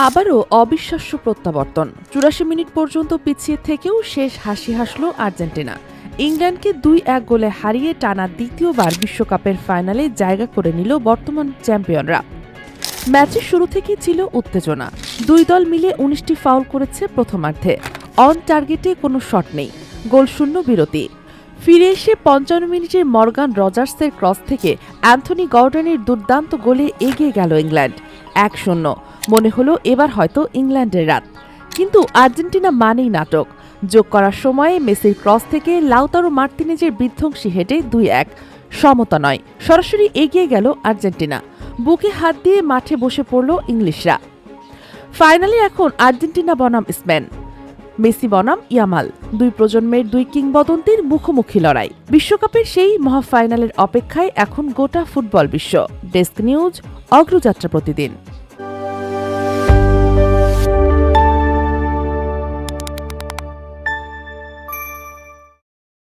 আবারও অবিশ্বাস্য প্রত্যাবর্তন। ৮৪ মিনিট পর্যন্ত পিছিয়ে থেকেও শেষ হাসি হাসল আর্জেন্টিনা। ইংল্যান্ডকে ২-১ গোলে হারিয়ে টানা দ্বিতীয়বার বিশ্বকাপের ফাইনালে জায়গা করে নিল বর্তমান চ্যাম্পিয়নরা। ম্যাচের শুরু থেকেই ছিল উত্তেজনা। দুই দল মিলে ১৯টি ফাউল করেছে প্রথমার্ধে। অন টার্গেটে কোনো শট নেই, গোলশূন্য বিরতি। ফিরে এসে ৫৫ মিনিটে মর্গান রজার্সের ক্রস থেকে অ্যান্থনি গর্ডনের দুর্দান্ত গোলে এগিয়ে গেল ইংল্যান্ড ১-০। মনে হলো এবার হয়তো ইংল্যান্ডের রাত, কিন্তু আর্জেন্টিনা মানেই নাটক। যোগ করার সময়ে মেসির ক্রস থেকে লাউতারো মার্তিনেজের বিধ্বংসী হেডে ২-১। সমতা নয়, সরাসরি এগিয়ে গেল আর্জেন্টিনা। বুকে হাত দিয়ে মাঠে বসে পড়ল ইংলিশরা। ফাইনালে এখন আর্জেন্টিনা বনাম স্পেন, মেসি বনাম ইয়ামাল, দুই প্রজন্মের দুই কিংবদন্তির মুখোমুখি লড়াই। বিশ্বকাপের সেই মহাফাইনালের অপেক্ষায় এখন গোটা ফুটবল বিশ্ব। ডেস্ক নিউজ, অগ্রযাত্রা প্রতিদিন।